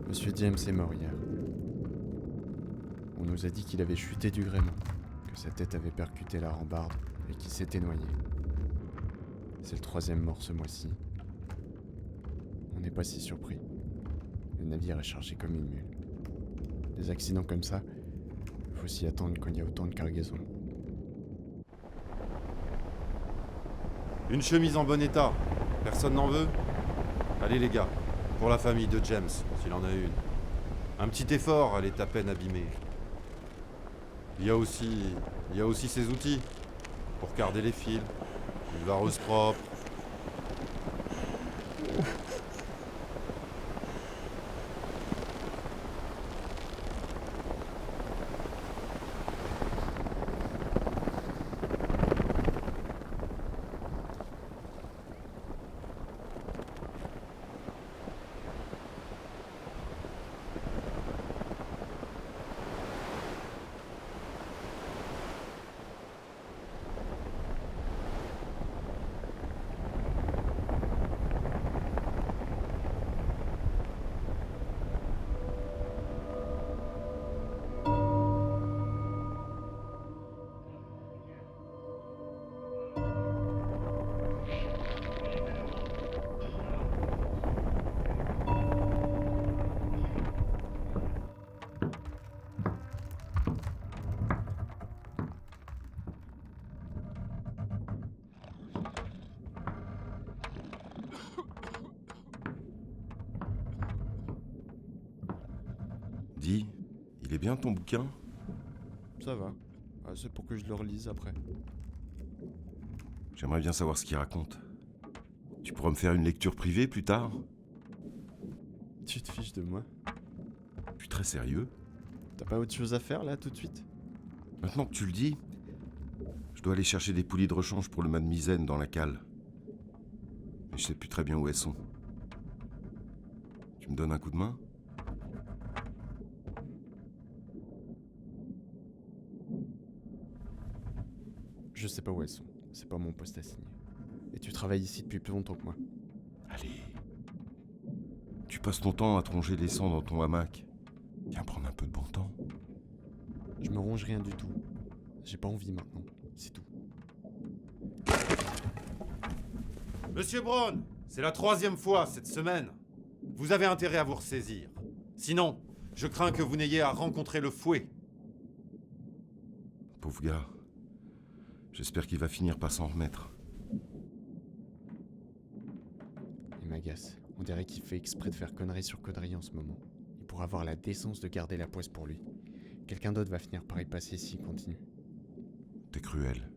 Monsieur James est mort hier. On nous a dit qu'il avait chuté du gréement, que sa tête avait percuté la rambarde et qu'il s'était noyé. C'est le 3e mort ce mois-ci. On n'est pas si surpris. Le navire est chargé comme une mule. Des accidents comme ça, faut s'y attendre quand il y a autant de cargaisons. Une chemise en bon état. Personne n'en veut? Allez les gars, pour la famille de James, s'il en a une. Un petit effort, elle est à peine abîmée. Il y a aussi ces outils, pour garder les fils, une vareuse propre. Dis, il est bien ton bouquin? Ça va. C'est pour que je le relise après. J'aimerais bien savoir ce qu'il raconte. Tu pourras me faire une lecture privée plus tard? Tu te fiches de moi? Je suis très sérieux. T'as pas autre chose à faire là tout de suite? Maintenant que tu le dis, je dois aller chercher des poulies de rechange pour le mât de misaine dans la cale. Mais je sais plus très bien où elles sont. Tu me donnes un coup de main? Je sais pas où elles sont. C'est pas mon poste à signer. Et tu travailles ici depuis plus longtemps que moi. Allez. Tu passes ton temps à tronger les sangs dans ton hamac. Viens prendre un peu de bon temps. Je me ronge rien du tout. J'ai pas envie maintenant. C'est tout. Monsieur Brown, c'est la 3e fois cette semaine. Vous avez intérêt à vous ressaisir. Sinon, je crains que vous n'ayez à rencontrer le fouet. Pauvre gars. J'espère qu'il va finir par s'en remettre. Il m'agace. On dirait qu'il fait exprès de faire connerie sur connerie en ce moment. Il pourra avoir la décence de garder la poisse pour lui. Quelqu'un d'autre va finir par y passer s'il continue. T'es cruel.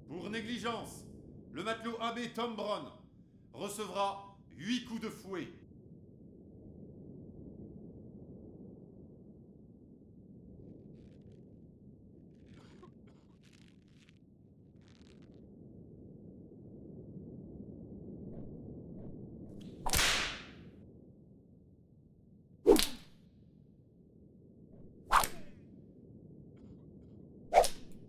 Pour négligence, le matelot abbé Tom Brown recevra 8 coups de fouet.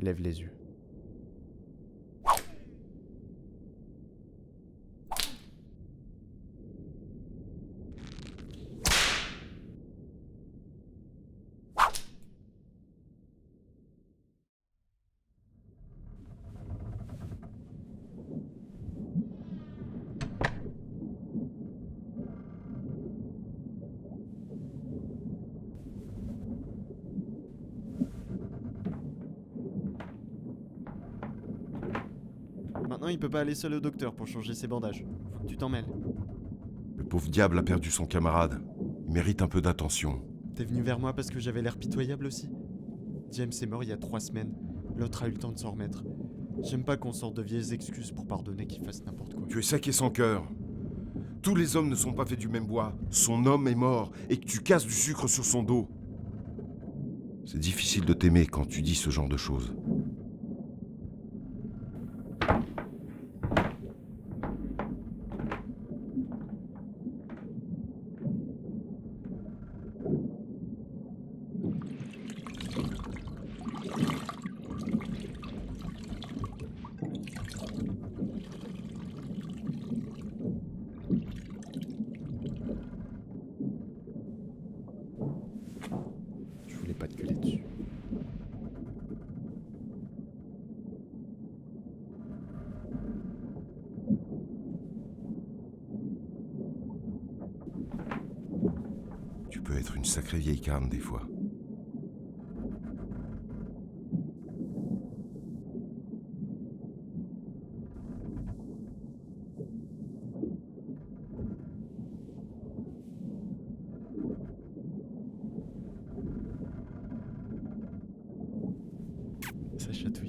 Lève les yeux. Maintenant, il peut pas aller seul au docteur pour changer ses bandages. Faut que tu t'en mêles. Le pauvre diable a perdu son camarade. Il mérite un peu d'attention. T'es venu vers moi parce que j'avais l'air pitoyable aussi? James est mort il y a 3 semaines. L'autre a eu le temps de s'en remettre. J'aime pas qu'on sorte de vieilles excuses pour pardonner qu'il fasse n'importe quoi. Tu es sec et sans cœur. Tous les hommes ne sont pas faits du même bois. Son homme est mort et que tu casses du sucre sur son dos. C'est difficile de t'aimer quand tu dis ce genre de choses. être une sacrée vieille carne des fois. Ça chatouille.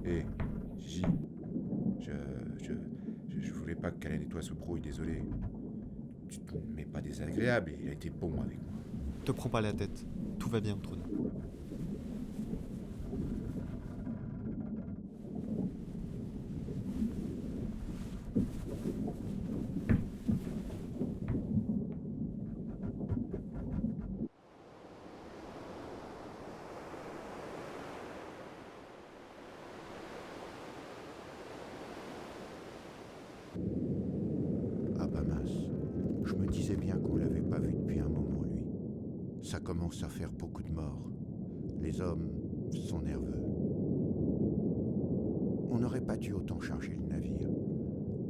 Hé, Gigi, je voulais pas qu'elle nettoie ce brouille, désolé. Tu te mets pas désagréable, il a été bon avec moi. Te prends pas la tête, tout va bien entre nous. Ah bah mince, je me disais bien qu'on l'avait pas vu depuis un moment, lui. Ça commence à faire beaucoup de morts. Les hommes sont nerveux. On n'aurait pas dû autant charger le navire.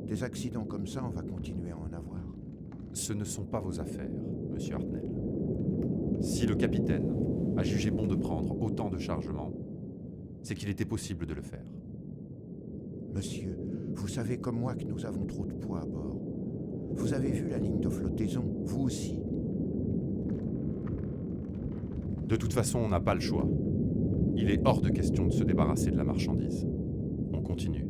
Des accidents comme ça, on va continuer à en avoir. Ce ne sont pas vos affaires, monsieur Hartnell. Si le capitaine a jugé bon de prendre autant de chargements, c'est qu'il était possible de le faire. Monsieur, vous savez comme moi que nous avons trop de poids à bord. Vous avez vu la ligne de flottaison, vous aussi. De toute façon, on n'a pas le choix. Il est hors de question de se débarrasser de la marchandise. On continue.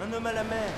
Un homme à la mer.